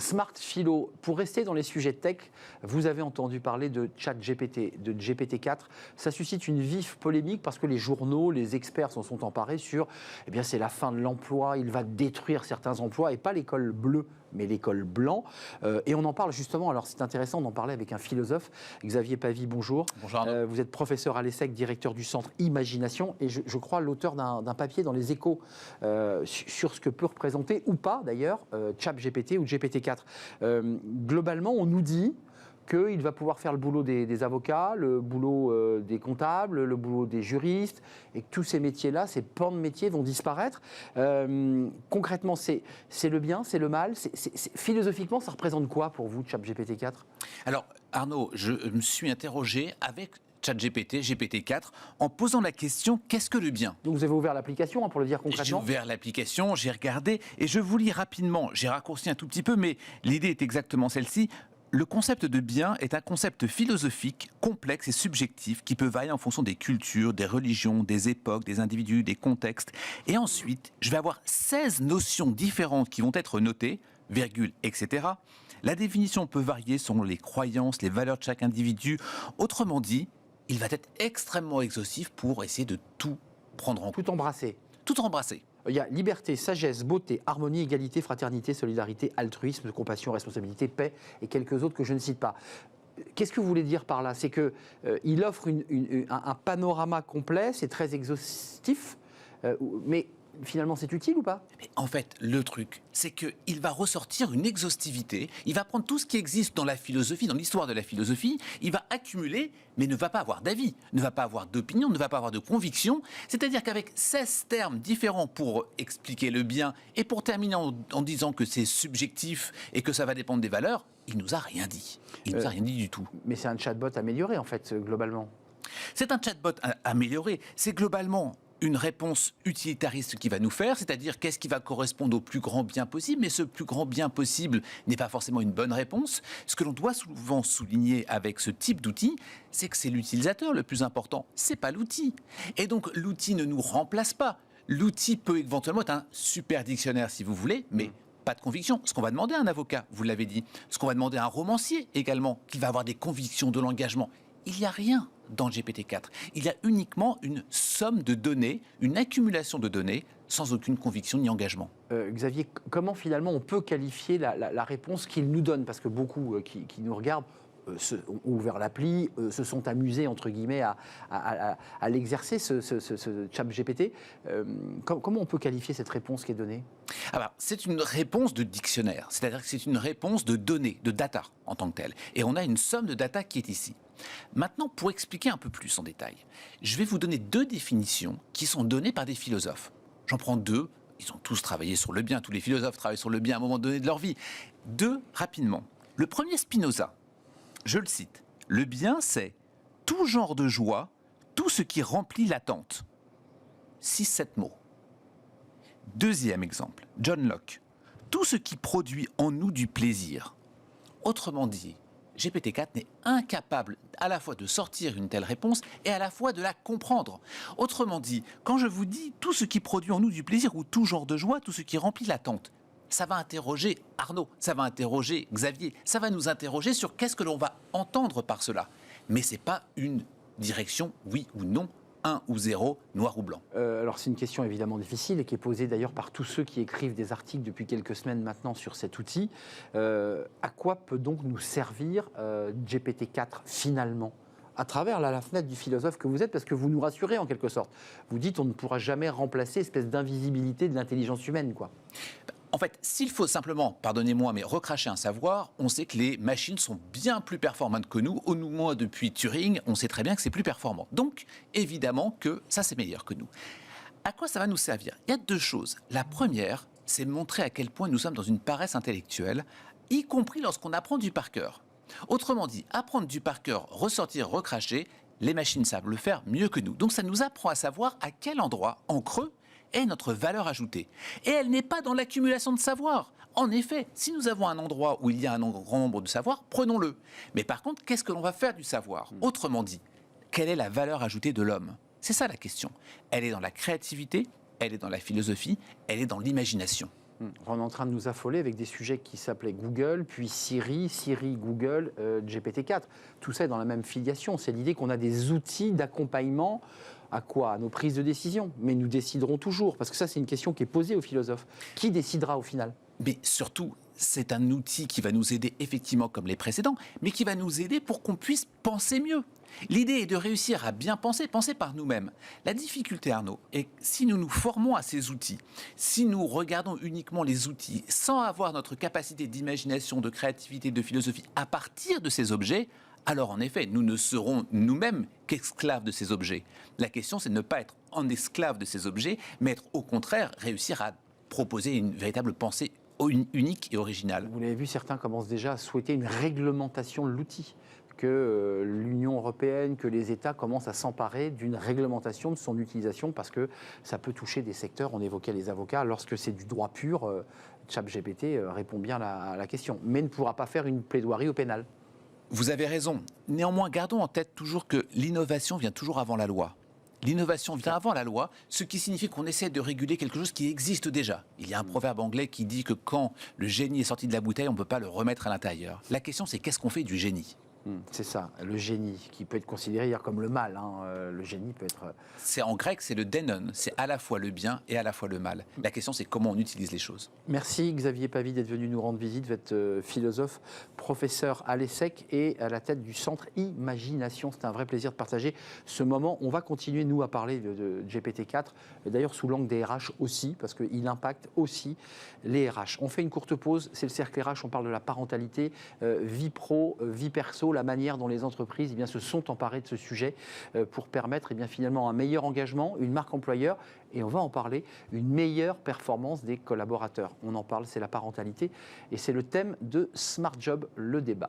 Smart Philo, pour rester dans les sujets tech, vous avez entendu parler de ChatGPT, de GPT-4. Ça suscite une vive polémique parce que les journaux, les experts s'en sont emparés sur, eh bien, c'est la fin de l'emploi, il va détruire certains emplois, et pas l'école bleue, mais l'école blanc. Et on en parle justement, alors c'est intéressant d'en parler avec un philosophe, Xavier Pavie, bonjour. Bonjour. Vous êtes professeur à l'ESSEC, directeur du centre Imagination, et je crois l'auteur d'un papier dans les Échos sur ce que peut représenter, ou pas d'ailleurs, ChatGPT ou GPT-4. Globalement, on nous dit qu'il va pouvoir faire le boulot des avocats, le boulot des comptables, le boulot des juristes, et que tous ces métiers-là, ces pans de métiers vont disparaître. Concrètement, c'est le bien, c'est le mal. Philosophiquement, ça représente quoi pour vous, ChatGPT-4 ? Alors, Arnaud, je me suis interrogé avec ChatGPT, GPT-4, en posant la question « qu'est-ce que le bien ?» Donc vous avez ouvert l'application, pour le dire concrètement. J'ai ouvert l'application, j'ai regardé, et je vous lis rapidement. J'ai raccourci un tout petit peu, mais l'idée est exactement celle-ci. Le concept de bien est un concept philosophique, complexe et subjectif qui peut varier en fonction des cultures, des religions, des époques, des individus, des contextes. Et ensuite, je vais avoir 16 notions différentes qui vont être notées, virgule, etc. La définition peut varier selon les croyances, les valeurs de chaque individu. Autrement dit, il va être extrêmement exhaustif pour essayer de tout prendre en compte. Tout embrasser. Tout embrasser. Il y a liberté, sagesse, beauté, harmonie, égalité, fraternité, solidarité, altruisme, compassion, responsabilité, paix et quelques autres que je ne cite pas. Qu'est-ce que vous voulez dire par là ? C'est qu'il offre un panorama complet, c'est très exhaustif, mais finalement c'est utile ou pas ? Mais en fait, le truc, c'est qu'il va ressortir une exhaustivité, il va prendre tout ce qui existe dans la philosophie, dans l'histoire de la philosophie, il va accumuler, mais ne va pas avoir d'avis, ne va pas avoir d'opinion, ne va pas avoir de conviction. C'est-à-dire qu'avec 16 termes différents pour expliquer le bien et pour terminer en disant que c'est subjectif et que ça va dépendre des valeurs, il nous a rien dit. Il nous a rien dit du tout. Mais c'est un chatbot amélioré en fait, globalement. C'est un chatbot amélioré. C'est globalement une réponse utilitariste qui va nous faire, c'est-à-dire qu'est-ce qui va correspondre au plus grand bien possible, mais ce plus grand bien possible n'est pas forcément une bonne réponse. Ce que l'on doit souvent souligner avec ce type d'outil, c'est que c'est l'utilisateur le plus important, c'est pas l'outil. Et donc l'outil ne nous remplace pas. L'outil peut éventuellement être un super dictionnaire si vous voulez, mais pas de conviction. Ce qu'on va demander à un avocat, vous l'avez dit, ce qu'on va demander à un romancier également, qui va avoir des convictions de l'engagement. Il n'y a rien dans GPT-4. Il y a uniquement une somme de données, une accumulation de données, sans aucune conviction ni engagement. Xavier, comment finalement on peut qualifier la réponse qu'il nous donne ? Parce que beaucoup qui nous regardent ont ouvert l'appli, se sont amusés, entre guillemets, à l'exercer, ce chat GPT. Comment on peut qualifier cette réponse qui est donnée ? Alors, c'est une réponse de dictionnaire, c'est-à-dire que c'est une réponse de données, de data en tant que telle. Et on a une somme de data qui est ici. Maintenant, pour expliquer un peu plus en détail, je vais vous donner 2 définitions qui sont données par des philosophes. J'en prends 2, ils ont tous travaillé sur le bien, tous les philosophes travaillent sur le bien à un moment donné de leur vie. 2, rapidement. Le premier, Spinoza, je le cite, « Le bien, c'est tout genre de joie, tout ce qui remplit l'attente. » 6-7 mots. Deuxième exemple, John Locke, « Tout ce qui produit en nous du plaisir. » Autrement dit, GPT-4 n'est incapable à la fois de sortir une telle réponse et à la fois de la comprendre. Autrement dit, quand je vous dis tout ce qui produit en nous du plaisir ou tout genre de joie, tout ce qui remplit l'attente, ça va interroger Arnaud, ça va interroger Xavier, ça va nous interroger sur qu'est-ce que l'on va entendre par cela. Mais ce n'est pas une direction oui ou non, 1 ou 0, noir ou blanc. Alors c'est une question évidemment difficile et qui est posée d'ailleurs par tous ceux qui écrivent des articles depuis quelques semaines maintenant sur cet outil. À quoi peut donc nous servir GPT-4 finalement ? À travers la fenêtre du philosophe que vous êtes, parce que vous nous rassurez en quelque sorte. Vous dites on ne pourra jamais remplacer espèce d'invisibilité de l'intelligence humaine, quoi. En fait, s'il faut simplement, pardonnez-moi, mais recracher un savoir, on sait que les machines sont bien plus performantes que nous. Au moins, depuis Turing, on sait très bien que c'est plus performant. Donc, évidemment que ça, c'est meilleur que nous. À quoi ça va nous servir ? Il y a 2 choses. La première, c'est montrer à quel point nous sommes dans une paresse intellectuelle, y compris lorsqu'on apprend du par cœur. Autrement dit, apprendre du par cœur, ressortir, recracher, les machines savent le faire mieux que nous. Donc, ça nous apprend à savoir à quel endroit, en creux, est notre valeur ajoutée. Et elle n'est pas dans l'accumulation de savoir. En effet, si nous avons un endroit où il y a un grand nombre de savoirs, prenons-le. Mais par contre, qu'est-ce que l'on va faire du savoir ? Autrement dit, quelle est la valeur ajoutée de l'homme ? C'est ça la question. Elle est dans la créativité, elle est dans la philosophie, elle est dans l'imagination. On est en train de nous affoler avec des sujets qui s'appelaient Google, puis Siri, Google, GPT-4. Tout ça est dans la même filiation. C'est l'idée qu'on a des outils d'accompagnement à quoi? À nos prises de décision. Mais nous déciderons toujours, parce que ça, c'est une question qui est posée aux philosophes. Qui décidera au final? Mais surtout, c'est un outil qui va nous aider effectivement comme les précédents, mais qui va nous aider pour qu'on puisse penser mieux. L'idée est de réussir à bien penser par nous-mêmes. La difficulté, Arnaud, est que si nous nous formons à ces outils, si nous regardons uniquement les outils sans avoir notre capacité d'imagination, de créativité, de philosophie à partir de ces objets, alors en effet, nous ne serons nous-mêmes qu'esclaves de ces objets. La question, c'est de ne pas être en esclave de ces objets, mais être au contraire, réussir à proposer une véritable pensée unique et originale. Vous l'avez vu, certains commencent déjà à souhaiter une réglementation de l'outil, que l'Union européenne, que les États commencent à s'emparer d'une réglementation de son utilisation, parce que ça peut toucher des secteurs, on évoquait les avocats, lorsque c'est du droit pur, ChatGPT répond bien à la question, mais ne pourra pas faire une plaidoirie au pénal. Vous avez raison. Néanmoins, gardons en tête toujours que l'innovation vient toujours avant la loi. L'innovation vient avant la loi, ce qui signifie qu'on essaie de réguler quelque chose qui existe déjà. Il y a un proverbe anglais qui dit que quand le génie est sorti de la bouteille, on ne peut pas le remettre à l'intérieur. La question, c'est qu'est-ce qu'on fait du génie ? C'est ça, le génie, qui peut être considéré hier comme le mal. Le génie peut être... C'est en grec, c'est le dénon, c'est à la fois le bien et à la fois le mal. La question, c'est comment on utilise les choses. Merci Xavier Pavie d'être venu nous rendre visite. Vous êtes philosophe, professeur à l'ESSEC et à la tête du Centre Imagination. C'est un vrai plaisir de partager ce moment. On va continuer, nous, à parler de GPT-4, d'ailleurs sous l'angle des RH aussi, parce qu'il impacte aussi les RH. On fait une courte pause, c'est le cercle RH, on parle de la parentalité, vie pro, vie perso, la manière dont les entreprises se sont emparées de ce sujet pour permettre finalement un meilleur engagement, une marque employeur, et on va en parler, une meilleure performance des collaborateurs. On en parle, c'est la parentalité, et c'est le thème de Smart Job, le débat.